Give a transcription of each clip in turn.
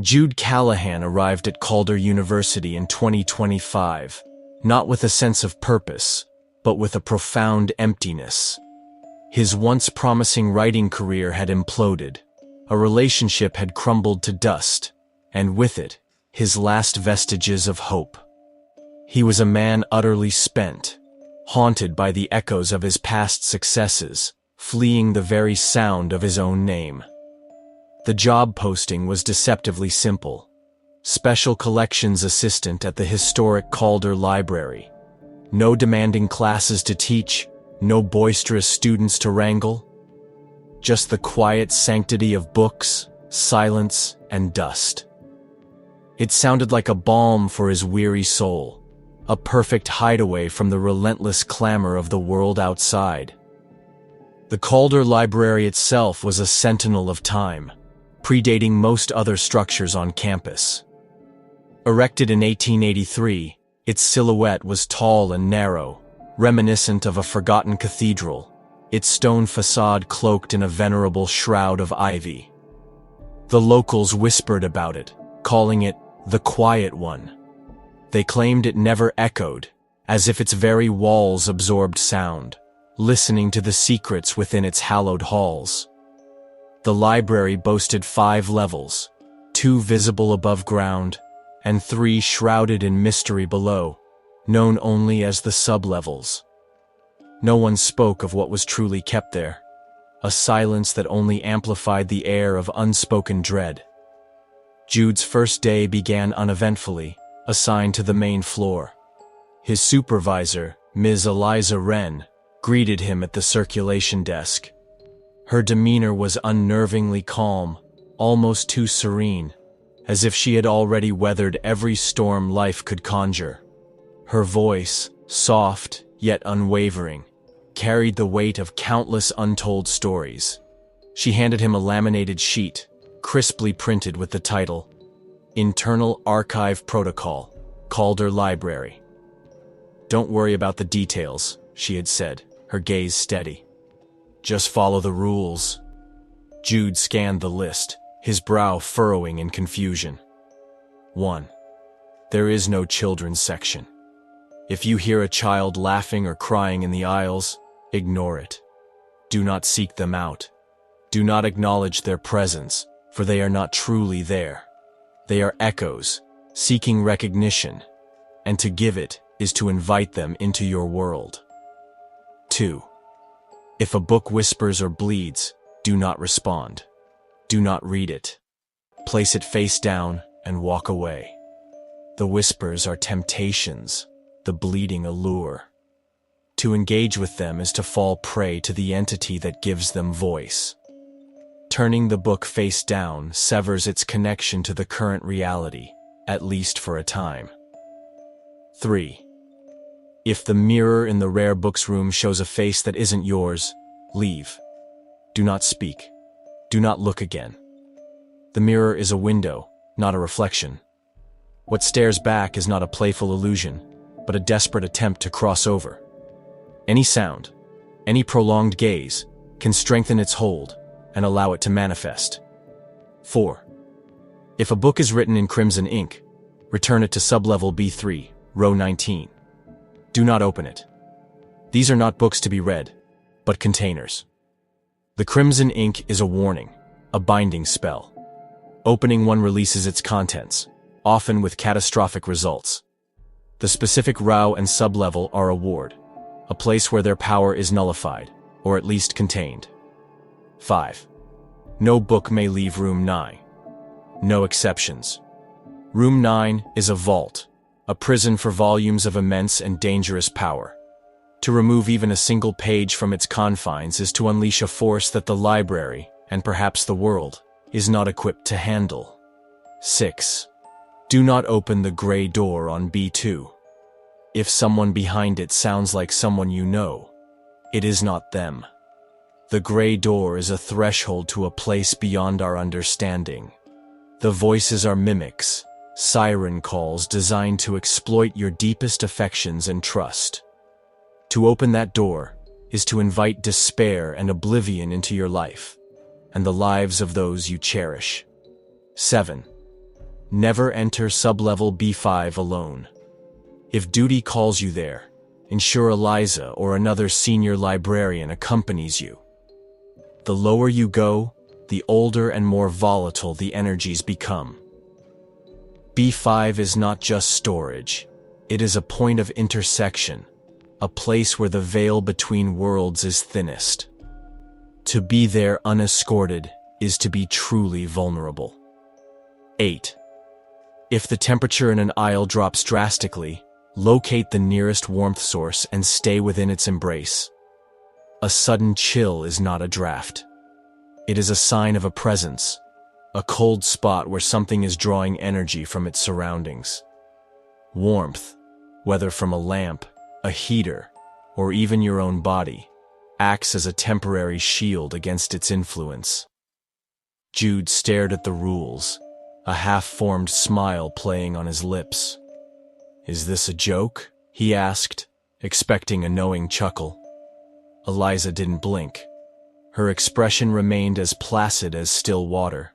Jude Callahan arrived at Calder University in 2025, not with a sense of purpose, but with a profound emptiness. His once promising writing career had imploded, a relationship had crumbled to dust, and with it, his last vestiges of hope. He was a man utterly spent, haunted by the echoes of his past successes, fleeing the very sound of his own name. The job posting was deceptively simple. Special collections assistant at the historic Calder Library. No demanding classes to teach, no boisterous students to wrangle. Just the quiet sanctity of books, silence, and dust. It sounded like a balm for his weary soul, a perfect hideaway from the relentless clamor of the world outside. The Calder Library itself was a sentinel of time, predating most other structures on campus. Erected in 1883, its silhouette was tall and narrow, reminiscent of a forgotten cathedral, its stone facade cloaked in a venerable shroud of ivy. The locals whispered about it, calling it the Quiet One. They claimed it never echoed, as if its very walls absorbed sound, listening to the secrets within its hallowed halls. The library boasted 5 levels, 2 visible above ground, and 3 shrouded in mystery below, known only as the sublevels. No one spoke of what was truly kept there, a silence that only amplified the air of unspoken dread. Jude's first day began uneventfully, assigned to the main floor. His supervisor, Ms. Eliza Wren, greeted him at the circulation desk. Her demeanor was unnervingly calm, almost too serene, as if she had already weathered every storm life could conjure. Her voice, soft yet unwavering, carried the weight of countless untold stories. She handed him a laminated sheet, crisply printed with the title, Internal Archive Protocol, Calder Library. "Don't worry about the details," she had said, her gaze steady. "Just follow the rules." Jude scanned the list, his brow furrowing in confusion. 1. There is no children's section. If you hear a child laughing or crying in the aisles, ignore it. Do not seek them out. Do not acknowledge their presence, for they are not truly there. They are echoes, seeking recognition, and to give it is to invite them into your world. 2. If a book whispers or bleeds, do not respond. Do not read it. Place it face down and walk away. The whispers are temptations, the bleeding a lure. To engage with them is to fall prey to the entity that gives them voice. Turning the book face down severs its connection to the current reality, at least for a time. 3. If the mirror in the rare books room shows a face that isn't yours, leave. Do not speak. Do not look again. The mirror is a window, not a reflection. What stares back is not a playful illusion, but a desperate attempt to cross over. Any sound, any prolonged gaze, can strengthen its hold and allow it to manifest. 4. If a book is written in crimson ink, return it to sublevel B3, row 19. Do not open it. These are not books to be read, but containers. The crimson ink is a warning, a binding spell. Opening one releases its contents, often with catastrophic results. The specific row and sublevel are a ward, a place where their power is nullified, or at least contained. 5. No book may leave room 9. No exceptions. Room 9 is a vault, a prison for volumes of immense and dangerous power. To remove even a single page from its confines is to unleash a force that the library, and perhaps the world, is not equipped to handle. 6. Do not open the gray door on B2. If someone behind it sounds like someone you know, it is not them. The gray door is a threshold to a place beyond our understanding. The voices are mimics, siren calls designed to exploit your deepest affections and trust. To open that door is to invite despair and oblivion into your life, and the lives of those you cherish. 7. Never enter sublevel B5 alone. If duty calls you there, ensure Eliza or another senior librarian accompanies you. The lower you go, the older and more volatile the energies become. B5 is not just storage. It is a point of intersection, a place where the veil between worlds is thinnest. To be there unescorted is to be truly vulnerable. 8. If the temperature in an aisle drops drastically, locate the nearest warmth source and stay within its embrace. A sudden chill is not a draft. It is a sign of a presence, a cold spot where something is drawing energy from its surroundings. Warmth, whether from a lamp, a heater, or even your own body, acts as a temporary shield against its influence. Jude stared at the rules, a half-formed smile playing on his lips. "Is this a joke?" he asked, expecting a knowing chuckle. Eliza didn't blink. Her expression remained as placid as still water.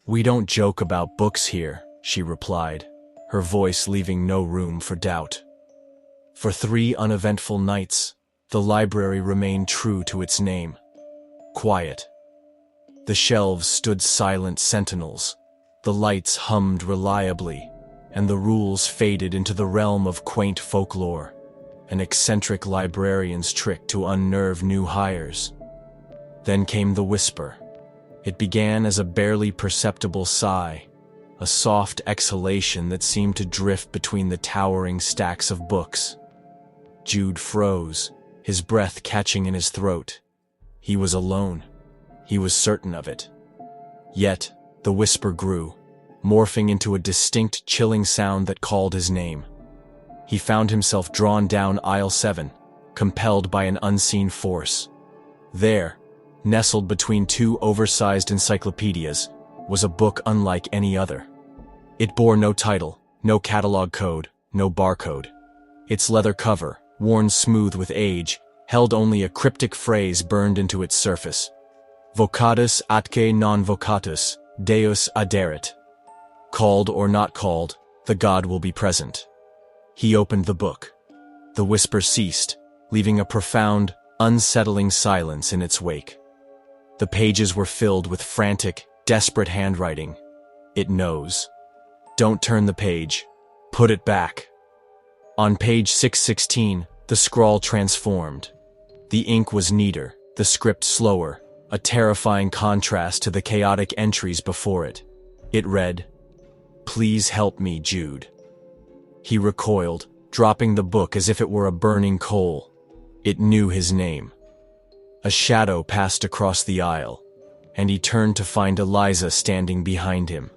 "We don't joke about books here," she replied, her voice leaving no room for doubt. For 3 uneventful nights, the library remained true to its name. Quiet. The shelves stood silent sentinels, the lights hummed reliably, and the rules faded into the realm of quaint folklore, an eccentric librarian's trick to unnerve new hires. Then came the whisper. It began as a barely perceptible sigh, a soft exhalation that seemed to drift between the towering stacks of books. Jude froze, his breath catching in his throat. He was alone. He was certain of it. Yet, the whisper grew, morphing into a distinct chilling sound that called his name. He found himself drawn down aisle 7, compelled by an unseen force. There, nestled between 2 oversized encyclopedias, was a book unlike any other. It bore no title, no catalog code, no barcode. Its leather cover, worn smooth with age, held only a cryptic phrase burned into its surface. Vocatus atque non vocatus, Deus aderit. Called or not called, the God will be present. He opened the book. The whisper ceased, leaving a profound, unsettling silence in its wake. The pages were filled with frantic, desperate handwriting. "It knows. Don't turn the page. Put it back." On page 616, the scrawl transformed. The ink was neater, the script slower, a terrifying contrast to the chaotic entries before it. It read, "Please help me, Jude." He recoiled, dropping the book as if it were a burning coal. It knew his name. A shadow passed across the aisle, and he turned to find Eliza standing behind him,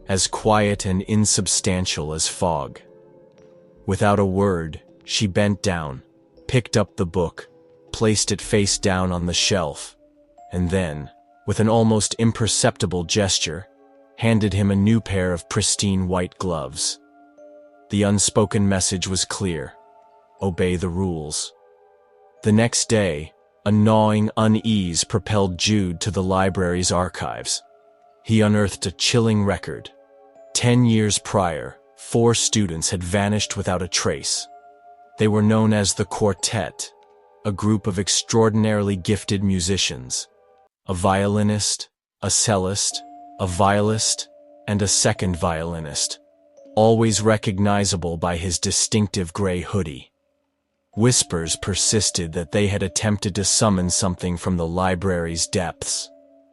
as quiet and insubstantial as fog. Without a word, she bent down, picked up the book, placed it face down on the shelf, and then, with an almost imperceptible gesture, handed him a new pair of pristine white gloves. The unspoken message was clear: obey the rules. The next day, a gnawing unease propelled Jude to the library's archives. He unearthed a chilling record. 10 years prior, 4 students had vanished without a trace. They were known as the Quartet, a group of extraordinarily gifted musicians. A violinist, a cellist, a violist, and a second violinist, always recognizable by his distinctive gray hoodie. Whispers persisted that they had attempted to summon something from the library's depths.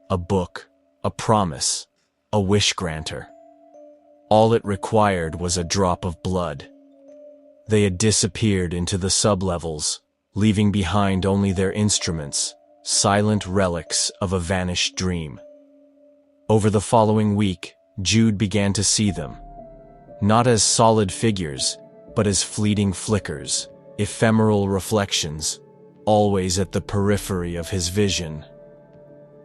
A book, a promise, a wish-granter. All it required was a drop of blood. They had disappeared into the sublevels, leaving behind only their instruments, silent relics of a vanished dream. Over the following week, Jude began to see them, not as solid figures, but as fleeting flickers, ephemeral reflections, always at the periphery of his vision.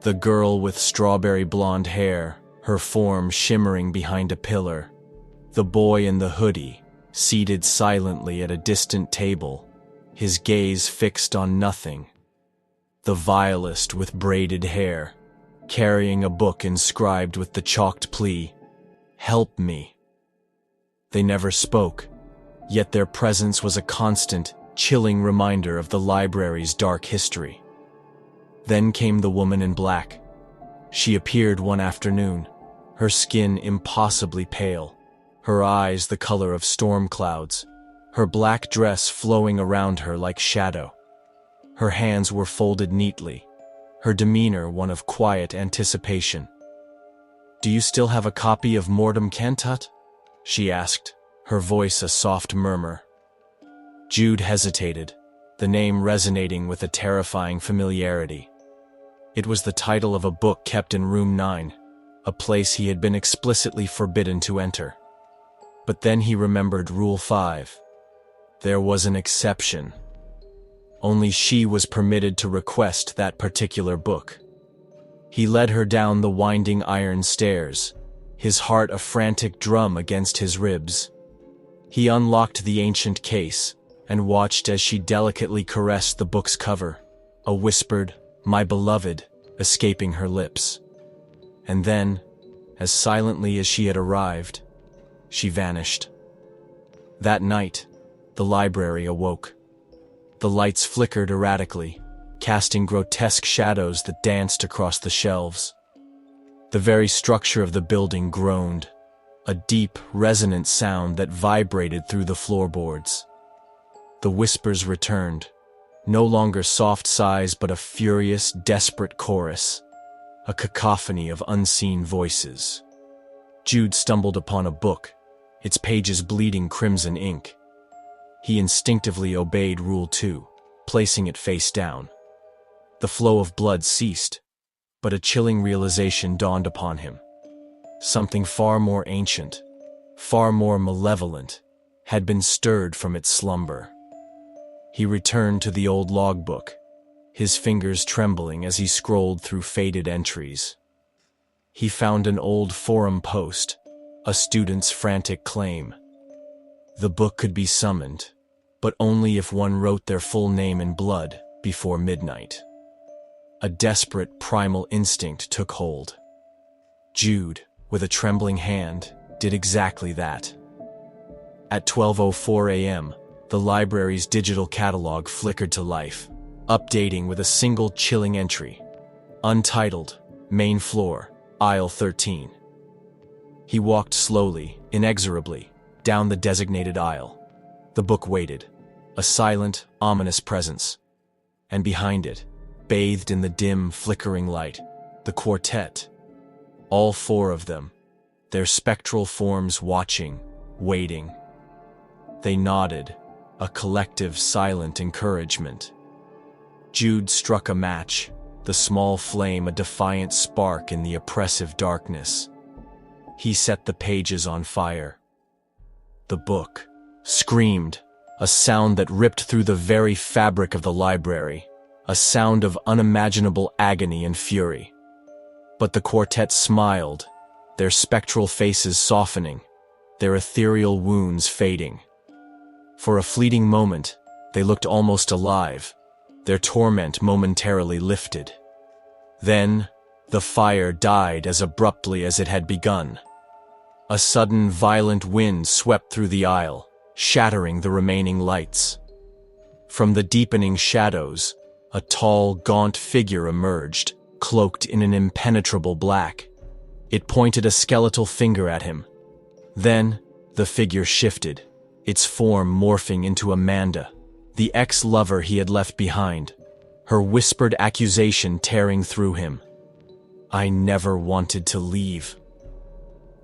The girl with strawberry blonde hair, her form shimmering behind a pillar. The boy in the hoodie, seated silently at a distant table, his gaze fixed on nothing. The violist with braided hair, carrying a book inscribed with the chalked plea, help me." They never spoke, yet their presence was a constant, chilling reminder of the library's dark history. Then came the woman in black. She appeared one afternoon, her skin impossibly pale, her eyes the color of storm clouds, her black dress flowing around her like shadow. Her hands were folded neatly, her demeanor one of quiet anticipation. "Do you still have a copy of Mortem Cantat?" she asked, her voice a soft murmur. Jude hesitated, the name resonating with a terrifying familiarity. It was the title of a book kept in Room 9, a place he had been explicitly forbidden to enter. But then he remembered Rule 5. There was an exception. Only she was permitted to request that particular book. He led her down the winding iron stairs, his heart a frantic drum against his ribs. He unlocked the ancient case and watched as she delicately caressed the book's cover, a whispered, "My beloved," escaping her lips. And then, as silently as she had arrived, she vanished. That night, the library awoke. The lights flickered erratically, casting grotesque shadows that danced across the shelves. The very structure of the building groaned, a deep, resonant sound that vibrated through the floorboards. The whispers returned, no longer soft sighs but a furious, desperate chorus, a cacophony of unseen voices. Jude stumbled upon a book, its pages bleeding crimson ink. He instinctively obeyed Rule 2, placing it face down. The flow of blood ceased, but a chilling realization dawned upon him. Something far more ancient, far more malevolent, had been stirred from its slumber. He returned to the old logbook, his fingers trembling as he scrolled through faded entries. He found an old forum post, a student's frantic claim. The book could be summoned, but only if one wrote their full name in blood before midnight. A desperate primal instinct took hold. Jude, with a trembling hand, did exactly that. At 12:04 a.m., the library's digital catalog flickered to life, updating with a single chilling entry. Untitled, main floor, aisle 13. He walked slowly, inexorably, down the designated aisle. The book waited, a silent, ominous presence. And behind it, bathed in the dim, flickering light, the quartet. All four of them, their spectral forms watching, waiting. They nodded, a collective, silent encouragement. Jude struck a match, the small flame a defiant spark in the oppressive darkness. He set the pages on fire. The book screamed, a sound that ripped through the very fabric of the library, a sound of unimaginable agony and fury. But the quartet smiled, their spectral faces softening, their ethereal wounds fading. For a fleeting moment, they looked almost alive, their torment momentarily lifted. Then, the fire died as abruptly as it had begun. A sudden, violent wind swept through the aisle, shattering the remaining lights. From the deepening shadows, a tall, gaunt figure emerged, cloaked in an impenetrable black. It pointed a skeletal finger at him. Then, the figure shifted, its form morphing into Amanda, the ex-lover he had left behind, her whispered accusation tearing through him. "I never wanted to leave."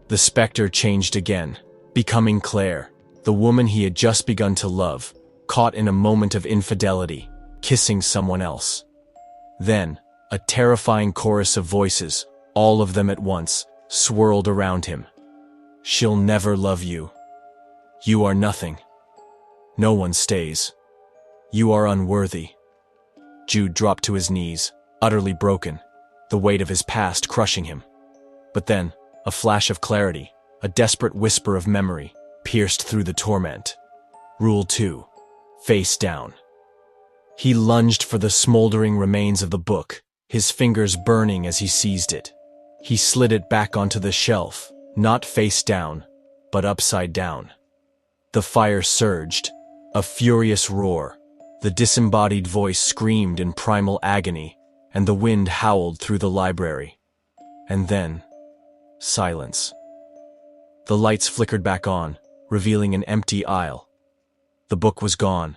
The specter changed again, becoming Claire, the woman he had just begun to love, caught in a moment of infidelity, kissing someone else. Then, a terrifying chorus of voices, all of them at once, swirled around him. "She'll never love you. You are nothing. No one stays. You are unworthy." Jude dropped to his knees, utterly broken, the weight of his past crushing him. But then, a flash of clarity, a desperate whisper of memory, pierced through the torment. Rule 2. Face down. He lunged for the smoldering remains of the book, his fingers burning as he seized it. He slid it back onto the shelf, Not face down, but upside down. The fire surged, a furious roar. The disembodied voice screamed in primal agony, and the wind howled through the library. And then, silence. The lights flickered back on, revealing an empty aisle. The book was gone,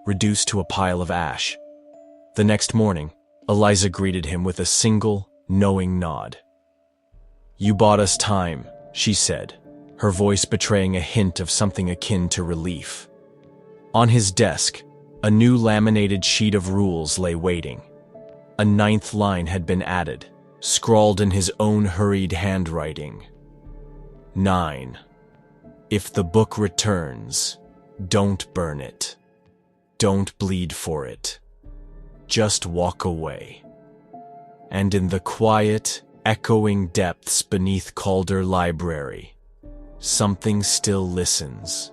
reduced to a pile of ash. The next morning, Eliza greeted him with a single, knowing nod. "You bought us time," she said, her voice betraying a hint of something akin to relief. On his desk, a new laminated sheet of rules lay waiting. A 9th line had been added, scrawled in his own hurried handwriting. 9. If the book returns, don't burn it. Don't bleed for it. Just walk away. And in the quiet, echoing depths beneath Calder Library, something still listens.